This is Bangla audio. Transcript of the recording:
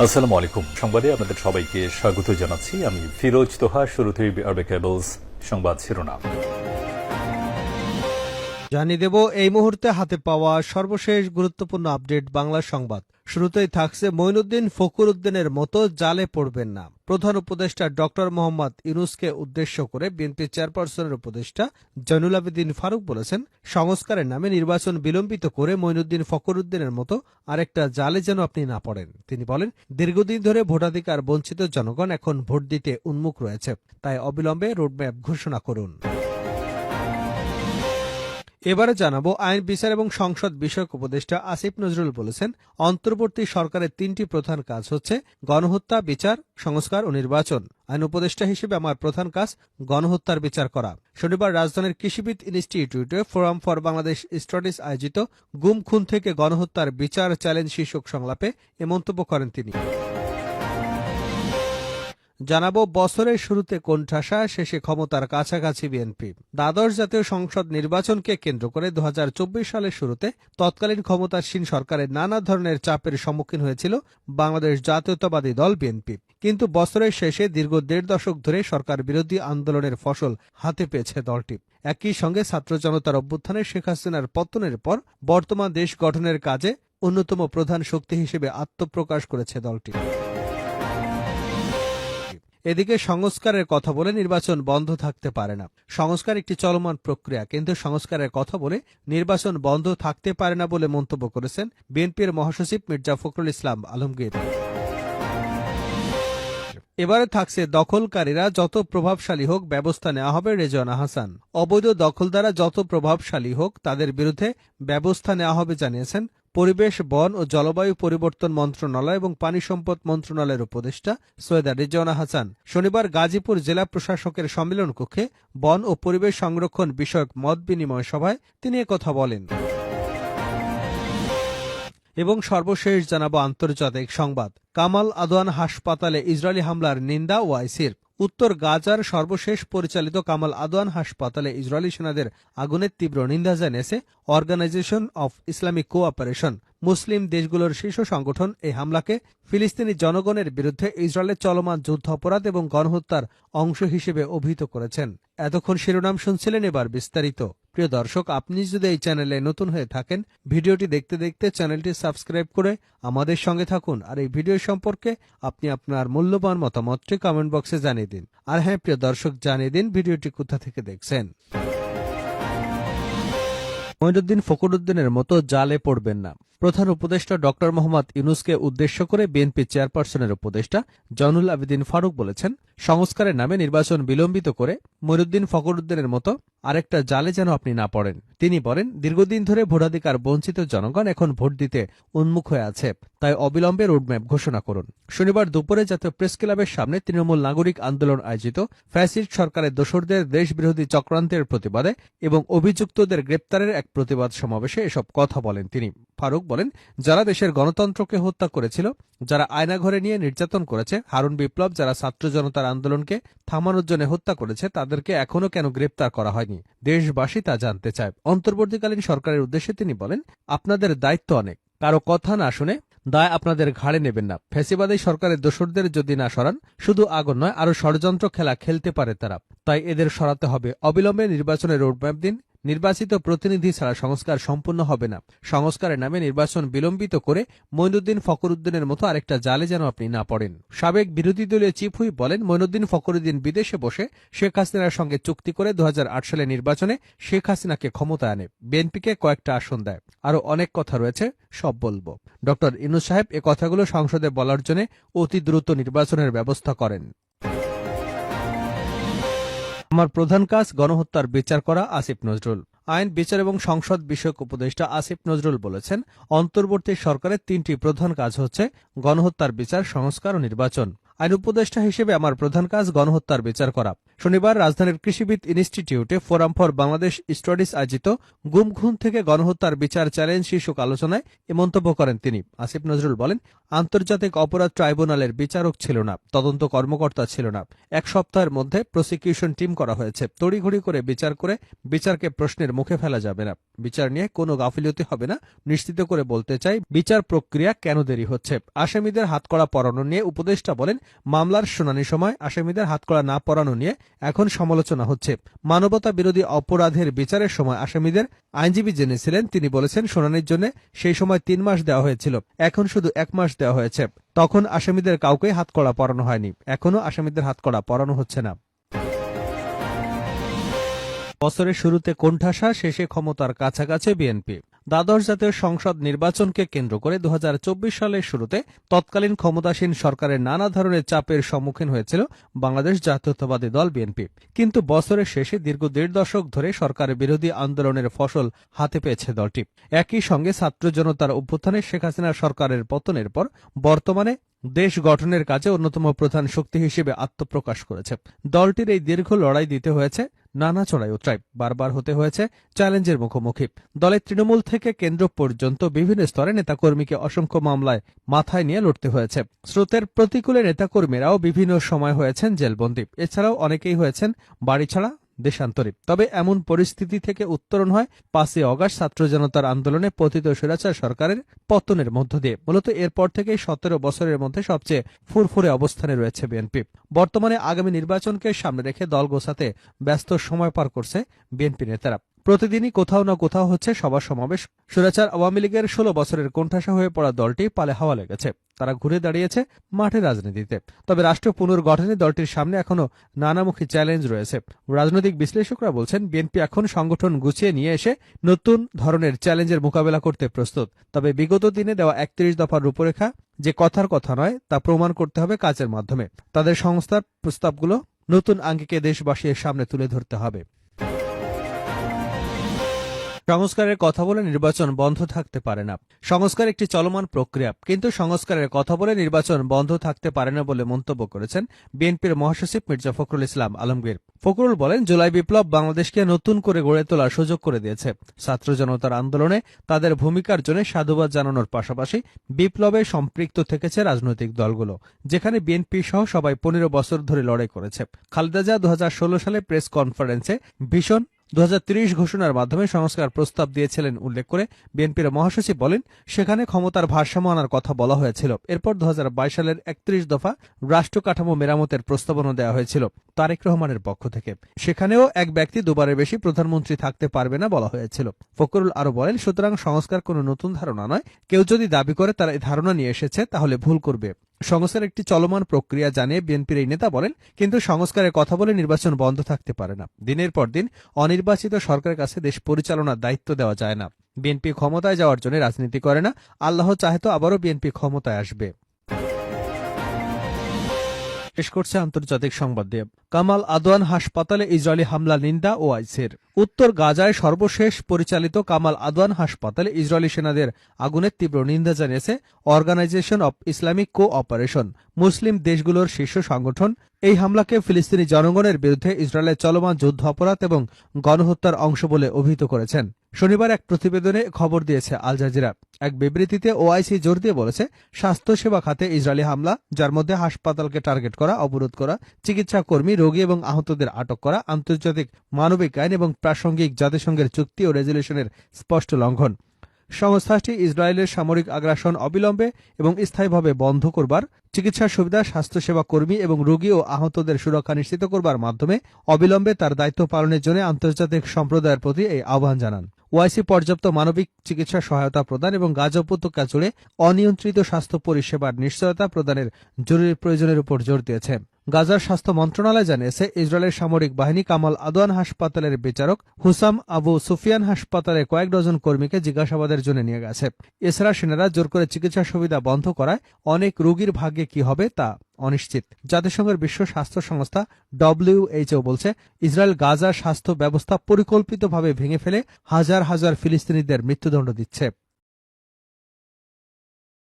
আসসালামু আলাইকুম। সংবাদে আপনাদের সবাইকে স্বাগত জানাচ্ছি। আমি ফিরোজ তোহা। শুরুতেই আরবে কেবলস সংবাদ শিরোনাম জানিয়ে দেব এই মুহূর্তে হাতে পাওয়া সর্বশেষ গুরুত্বপূর্ণ আপডেট বাংলা সংবাদ। শুরুতেই থাকছে মঈনুদ্দিন ফখরুদ্দিনের মতো জালে পড়বেন না। প্রধান উপদেষ্টা ডক্টর মোহাম্মদ ইউনূসকে উদ্দেশ্য করে বিএনপি চেয়ারপারসনের উপদেষ্টা জয়নুল আবেদিন ফারুক বলেছেন, সংস্কারের নামে নির্বাচন বিলম্বিত করে মঈনুদ্দিন ফখরুদ্দিনের মতো আরেকটা জালে যেন আপনি না পড়েন। তিনি বলেন, দীর্ঘদিন ধরে ভোটাধিকার বঞ্চিত জনগণ এখন ভোট দিতে উন্মুখ রয়েছে, তাই অবিলম্বে রোডম্যাপ ঘোষণা করুন। এবারে জানাবো আইন বিচার এবং সংসদ বিষয়ক উপদেষ্টা আসিফ নজরুল বলেছেন, অন্তর্বর্তী সরকারের তিনটি প্রধান কাজ হচ্ছে গণহত্যা, বিচার, সংস্কার ও নির্বাচন। আইন উপদেষ্টা হিসেবে আমার প্রধান কাজ গণহত্যার বিচার করা। শনিবার রাজধানীর কৃষিবিদ ইনস্টিটিউটে ফোরাম ফর বাংলাদেশ স্টাডিজ আয়োজিত গুম খুন থেকে গণহত্যার বিচার চ্যালেঞ্জ শীর্ষক সংলাপে এ মন্তব্য করেন তিনি। জানাবো বছরের শুরুতে কোণঠাসা, শেষে ক্ষমতার কাছাকাছি বিএনপি। দ্বাদশ জাতীয় সংসদ নির্বাচনকে কেন্দ্র করে 2024 সালের শুরুতে তৎকালীন ক্ষমতাসীন সরকারের নানা ধরনের চাপের সম্মুখীন হয়েছিল বাংলাদেশ জাতীয়তাবাদী দল বিএনপি। কিন্তু বছরের শেষে দীর্ঘ 1.5 দশক ধরে সরকার বিরোধী আন্দোলনের ফসল হাতে পেয়েছে দলটি। একই সঙ্গে ছাত্র জনতার অভ্যুত্থানে শেখ হাসিনার পতনের পর বর্তমান দেশ গঠনের কাজে অন্যতম প্রধান শক্তি হিসেবে আত্মপ্রকাশ করেছে দলটি। এদিকে সংস্কারের কথা বলে নির্বাচন বন্ধ থাকতে পারে না। সংস্কার একটি চলমান প্রক্রিয়া, কিন্তু সংস্কারের কথা বলে নির্বাচন বন্ধ থাকতে পারে না বলে মন্তব্য করেছেন বিএনপির মহাসচিব মির্জা ফখরুল ইসলাম আলমগীর। এবারে থাকছে দখলকারীরা যত প্রভাবশালী হোক ব্যবস্থা নেওয়া হবে, রেজওয়ানা হাসান। অবৈধ দখলদারা যত প্রভাবশালী হোক তাদের বিরুদ্ধে ব্যবস্থা নেওয়া হবে জানিয়েছেন পরিবেশ, বন ও জলবায়ু পরিবর্তন মন্ত্রণালয় এবং পানি সম্পদ মন্ত্রণালয়ের উপদেষ্টা সৈয়দা রেজওয়ানা হাসান। শনিবার গাজীপুর জেলা প্রশাসকের সম্মেলন কক্ষে বন ও পরিবেশ সংরক্ষণ বিষয়ক মত বিনিময় সভায় তিনি একথা বলেন। এবং সর্বশেষ জানাবো আন্তর্জাতিক সংবাদ। কামাল আদওয়ান হাসপাতালে ইসরায়েলি হামলার নিন্দা ওআইসির। উত্তর গাজার সর্বশেষ পরিচালিত কামাল আদওয়ান হাসপাতালে ইসরায়েলি সেনাদের আগুনের তীব্র নিন্দা জানিয়েছে অর্গানাইজেশন অফ ইসলামিক কোঅপারেশন। মুসলিম দেশগুলোর শীর্ষ সংগঠন এই হামলাকে ফিলিস্তিনি জনগণের বিরুদ্ধে ইসরায়েলের চলমান যুদ্ধাপরাধ এবং গণহত্যার অংশ হিসেবে অভিহিত করেছেন। এতক্ষণ শিরোনাম শুনছিলেন, এবার বিস্তারিত। প্রিয় দর্শক, আপনি যদি এই চ্যানেলে নতুন হয়ে থাকেন, ভিডিওটি দেখতে দেখতে চ্যানেলটি সাবস্ক্রাইব করে আমাদের সঙ্গে থাকুন। আর এই ভিডিও সম্পর্কে আপনি আপনার মূল্যবান মতামতটি কমেন্ট বক্সে জানিয়ে দিন। আর হ্যাঁ প্রিয় দর্শক, জানিয়ে দিন ভিডিওটি কোথা থেকে দেখছেন। মঈনুদ্দিন ফখরুদ্দিনের মতো জালে পড়বেন না। প্রধান উপদেষ্টা ডক্টর মোহাম্মদ ইউনূসকে উদ্দেশ্য করে বিএনপি চেয়ারপারসনের উপদেষ্টা জয়নুল আবেদিন ফারুক বলেছেন, সংস্কারের নামে নির্বাচন বিলম্বিত করে মঈনুদ্দিন ফখরুদ্দিনের মতো আরেকটা জালে যেন আপনি না পড়েন। তিনি বলেন, দীর্ঘদিন ধরে ভোটাধিকার বঞ্চিত জনগণ এখন ভোট দিতে উন্মুখ হয়ে আছে, তাই অবিলম্বে রোডম্যাপ ঘোষণা করুন। শনিবার দুপুরে জাতীয় প্রেস ক্লাবের সামনে তৃণমূল নাগরিক আন্দোলন আয়োজিত ফ্যাসিস্ট সরকারের দোসরদের দেশবিরোধী চক্রান্তের প্রতিবাদে এবং অভিযুক্তদের গ্রেপ্তারের এক প্রতিবাদ সমাবেশে এসব কথা বলেন তিনি। ফারুক বলেন, যারা দেশের গণতন্ত্রকে হত্যা করেছিল, যারা আয়নাঘরে নিয়ে নির্যাতন করেছে, হারুন বিপ্লব যারা ছাত্র জনতার আন্দোলনকে থামানোর জন্য হত্যা করেছে, তাদেরকে এখনো কেন গ্রেপ্তার করা হয়নি, দেশবাসী তা জানতে চায়। অন্তর্বর্তীকালীন সরকারের উদ্দেশ্যে তিনি বলেন, আপনাদের দায়িত্ব অনেক, কারো কথা না শুনে দায় আপনাদের ঘাড়ে নেবেন না। ফ্যাসিবাদী সরকারের দোসরদের যদি না সরান, শুধু আগুন নয় আরো ষড়যন্ত্র খেলা খেলতে পারে তারা, তাই এদের সরাতে হবে। অবিলম্বে নির্বাচনের রোডম্যাপ দিন। নির্বাচিত প্রতিনিধি ছাড়া সংস্কার সম্পূর্ণ হবে না। সংস্কারের নামে নির্বাচন বিলম্বিত করে মঈনুদ্দিন ফখরুদ্দিনের মতো আরেকটা জালে যেন আপনি না পড়েন। সাবেক বিরোধী দলীয় চিফ হুইপ বলেন, মঈনুদ্দিন ফখরুদ্দিন বিদেশে বসে শেখ হাসিনার সঙ্গে চুক্তি করে 2008 সালে নির্বাচনে শেখ হাসিনাকে ক্ষমতায় আনে, বিএনপিকে কয়েকটা আসন দেয়। আরো অনেক কথা রয়েছে, সব বলবো। ডক্টর ইউনূস সাহেব এ কথাগুলো সংসদে বলার জন্য অতি দ্রুত নির্বাচনের ব্যবস্থা করেন। আমার প্রধান কাজ গণহত্যার বিচার করা, আসিফ নজরুল। আইন বিচার এবং সংসদ বিষয়ক উপদেষ্টা আসিফ নজরুল বলেছেন, অন্তর্বর্তী সরকারের তিনটি প্রধান কাজ হচ্ছে গণহত্যার বিচার, সংস্কার ও নির্বাচন। আইন উপদেষ্টা হিসেবে আমার প্রধান কাজ গণহত্যার বিচার করা। শনিবার রাজধানীর কৃষিবিদ ইনস্টিটিউটে ফোরাম ফর বাংলাদেশ স্টাডিজ আয়োজিত গুম খুন থেকে গণহত্যার বিচার চ্যালেঞ্জ শীর্ষক আলোচনায় এ মন্তব্য করেন তিনি। আসিফ নজরুল বলেন, আন্তর্জাতিক অপরাধ ট্রাইব্যুনালের বিচারক ছিল না, তদন্ত কর্মকর্তা ছিল না। 1 সপ্তাহের মধ্যে প্রসিকিউশন টিম করা হয়েছে। তড়িঘড়ি করে বিচারকে প্রশ্নের মুখে ফেলা যাবে না। বিচার নিয়ে কোনো গাফিলতি হবে না। নিশ্চিত করে বলতে চাই, বিচার প্রক্রিয়া কেন দেরি হচ্ছে। আসামিদের হাতকড়া পরানো নিয়ে উপদেষ্টা বলেন, মামলার শুনানির সময় আসামিদের হাতকড়া না পরানো নিয়ে এখন সমালোচনা হচ্ছে। মানবতা বিরোধী অপরাধের বিচারের সময় আসামিদের আইনজীবী জেনেছিলেন। তিনি বলেছেন, শুনানির জন্য সেই সময় 3 মাস দেওয়া হয়েছিল, এখন শুধু 1 মাস দেওয়া হয়েছে। তখন আসামিদের কাউকে হাতকড়া পরানো হয়নি, এখনো আসামিদের হাতকড়া পরানো হচ্ছে না। বছরের শুরুতে কোণঠাসা, শেষে ক্ষমতার কাছাকাছি বিএনপি। দ্বাদশ জাতীয় সংসদ নির্বাচনকে কেন্দ্র করে 2024 সালের শুরুতে তৎকালীন ক্ষমতাসীন সরকারের নানা ধরনের চাপের সম্মুখীন হয়েছিল বাংলাদেশ জাতীয়তাবাদী দল বিএনপি। কিন্তু বছরের শেষে দীর্ঘ 1.5 দশক ধরে সরকারের বিরোধী আন্দোলনের ফসল হাতে পেয়েছে দলটি। একই সঙ্গে ছাত্র জনতার অভ্যুত্থানে শেখ হাসিনা সরকারের পতনের পর বর্তমানে দেশ গঠনের কাজে অন্যতম প্রধান শক্তি হিসেবে আত্মপ্রকাশ করেছে। দলটির এই দীর্ঘ লড়াই দিতে হয়েছে নানা চড়াই উতরাই, বারবার হতে হয়েছে চ্যালেঞ্জের মুখোমুখি। দলের তৃণমূল থেকে কেন্দ্র পর্যন্ত বিভিন্ন স্তরে নেতাকর্মীকে অসংখ্য মামলায় মাথায় নিয়ে লড়তে হয়েছে। স্রোতের প্রতিকূলে নেতাকর্মীরাও বিভিন্ন সময় হয়েছেন জেলবন্দী। এছাড়াও অনেকেই হয়েছেন বাড়ি ছাড়া, দেশান্তরী। তবে এমন পরিস্থিতি থেকে উত্তরণ হয় 5ই অগাস্ট ছাত্র জনতার আন্দোলনে পতিত স্বৈরাচার সরকারের পতনের মধ্য দিয়ে। মূলত এরপর থেকেই 17 বছরের মধ্যে সবচেয়ে ফুরফুরে অবস্থানে রয়েছে বিএনপি। বর্তমানে আগামী নির্বাচনকে সামনে রেখে দল গোছাতে ব্যস্ত সময় পার করছে বিএনপি নেতারা। প্রতিদিনই কোথাও না কোথাও হচ্ছে সভা সমাবেশ। স্বৈরাচার আওয়ামী লীগের 16 বছরের কোণঠাসা হয়ে পড়া দলটি পালে হাওয়া লেগেছে। তারা ঘুরে দাঁড়িয়েছে মাঠে রাজনীতিতে। তবে রাষ্ট্র পুনর্গঠনে দলটির সামনে এখনো নানামুখী চ্যালেঞ্জ রয়েছে। রাজনৈতিক বিশ্লেষকরা বলছেন, বিএনপি এখন সংগঠন গুছিয়ে নিয়ে এসে নতুন ধরনের চ্যালেঞ্জের মোকাবেলা করতে প্রস্তুত। তবে বিগত দিনে দেওয়া 31 দফার রূপরেখা যে কথার কথা নয়, তা প্রমাণ করতে হবে কাজের মাধ্যমে। তাদের সংস্থার প্রস্তাবগুলো নতুন আঙ্গিকে দেশবাসীর সামনে তুলে ধরতে হবে। সংস্কারের কথা বলে নির্বাচন বন্ধ থাকতে পারে না। সংস্কার একটি চলমান প্রক্রিয়া, কিন্তু সংস্কারের কথা বলে নির্বাচন বন্ধ থাকতে পারে না বলে মন্তব্য করেছেন বিএনপির মহাসচিব মির্জা ফখরুল ইসলাম আলমগীর। ফখরুল বলেন, জুলাই বিপ্লব বাংলাদেশকে নতুন করে গড়ে তোলার সুযোগ করে দিয়েছে। ছাত্র জনতার আন্দোলনে তাদের ভূমিকার জন্য সাধুবাদ জানানোর পাশাপাশি বিপ্লবে সম্পৃক্ত থেকেছে রাজনৈতিক দলগুলো, যেখানে বিএনপি সহ সবাই 15 বছর ধরে লড়াই করেছে। খালেদা জিয়া 2016 সালে প্রেস কনফারেন্সে ভীষণ 2030 ঘোষণার মাধ্যমে সংস্কার প্রস্তাব দিয়েছিলেন উল্লেখ করে বিএনপির মহাসচিব বলেন, সেখানে ক্ষমতার ভারসাম্য আনার কথা বলা হয়েছিল। এরপর 2022 সালের 31 দফা রাষ্ট্র কাঠামো মেরামতের প্রস্তাবনা দেওয়া হয়েছিল তারেক রহমানের পক্ষ থেকে। সেখানেও এক ব্যক্তি 2 বারের বেশি প্রধানমন্ত্রী থাকতে পারবে না বলা হয়েছিল। ফখরুল আরো বলেন, সুতরাং সংস্কার কোনো নতুন ধারণা নয়। কেউ যদি দাবি করে তারা এই ধারণা নিয়ে এসেছে, তাহলে ভুল করবে। সংস্কার একটি চলমান প্রক্রিয়া জানিয়ে বিএনপির এই নেতা বলেন, কিন্তু সংস্কারের কথা বলে নির্বাচন বন্ধ থাকতে পারে না। দিনের পর দিন অনির্বাচিত সরকারের কাছে দেশ পরিচালনার দায়িত্ব দেওয়া যায় না। বিএনপি ক্ষমতায় যাওয়ার জন্য রাজনীতি করে না। আল্লাহ চাহে তো আবারও বিএনপি ক্ষমতায় আসবে। শেষ করছে আন্তর্জাতিক সংবাদ দিয়ে। কামাল আদওয়ান হাসপাতালে ইসরায়েলি হামলা নিন্দা ওআইসির। উত্তর গাজায় সর্বশেষ পরিচালিত কামাল আদওয়ান হাসপাতালে ইসরায়েলি সেনাদের আগুনের তীব্র নিন্দা জানিয়েছে অর্গানাইজেশন অব ইসলামিক কোঅপারেশন। মুসলিম দেশগুলোর শীর্ষ সংগঠন এই হামলাকে ফিলিস্তিনি জনগণের বিরুদ্ধে ইসরায়েলের চলমান যুদ্ধ অপরাধ এবং গণহত্যার অংশ বলে অভিহিত করেছেন। শনিবার এক প্রতিবেদনে খবর দিয়েছে আল জাজিরা। এক বিবৃতিতে ওআইসি জোর দিয়ে বলেছে, স্বাস্থ্যসেবা খাতে ইসরায়েলি হামলা, যার মধ্যে হাসপাতালকে টার্গেট করা, অবরোধ করা, চিকিৎসা কর্মী, রোগী এবং আহতদের আটক করা, আন্তর্জাতিক মানবিক আইন এবং প্রাসঙ্গিক জাতিসংঘের চুক্তি ও রেজুলেশনের স্পষ্ট লঙ্ঘন। সংস্থাটি ইসরায়েলের সামরিক আগ্রাসন অবিলম্বে এবং স্থায়ীভাবে বন্ধ করবার, চিকিৎসা সুবিধা, স্বাস্থ্যসেবা কর্মী এবং রোগী ও আহতদের সুরক্ষা নিশ্চিত করবার মাধ্যমে অবিলম্বে তার দায়িত্ব পালনের জন্য আন্তর্জাতিক সম্প্রদায়ের প্রতি এই আহ্বান জানান। ওআইসি পর্যাপ্ত মানবিক চিকিৎসা সহায়তা প্রদান এবং গাজা উপত্যকা জুড়ে অনিয়ন্ত্রিত স্বাস্থ্য পরিষেবার নিশ্চয়তা প্রদানের জরুরি প্রয়োজনের উপর জোর দিয়েছে। গাজার স্বাস্থ্য মন্ত্রণালয় জানিয়েছে, ইসরায়েলের সামরিক বাহিনী কামাল আদওয়ান হাসপাতালের বিচারক হুসাম আবু সুফিয়ান হাসপাতালে কয়েক ডজন কর্মীকে জিজ্ঞাসাবাদের জন্য নিয়ে গেছে। এছাড়া সেনারা জোর করে চিকিৎসা সুবিধা বন্ধ করায় অনেক রোগীর ভাগ্যে কি হবে তা অনিশ্চিত। জাতিসংঘের বিশ্ব স্বাস্থ্য সংস্থা WHO বলছে, ইসরায়েল গাজার স্বাস্থ্য ব্যবস্থা পরিকল্পিতভাবে ভেঙে ফেলে হাজার হাজার ফিলিস্তিনিদের মৃত্যুদণ্ড দিচ্ছে।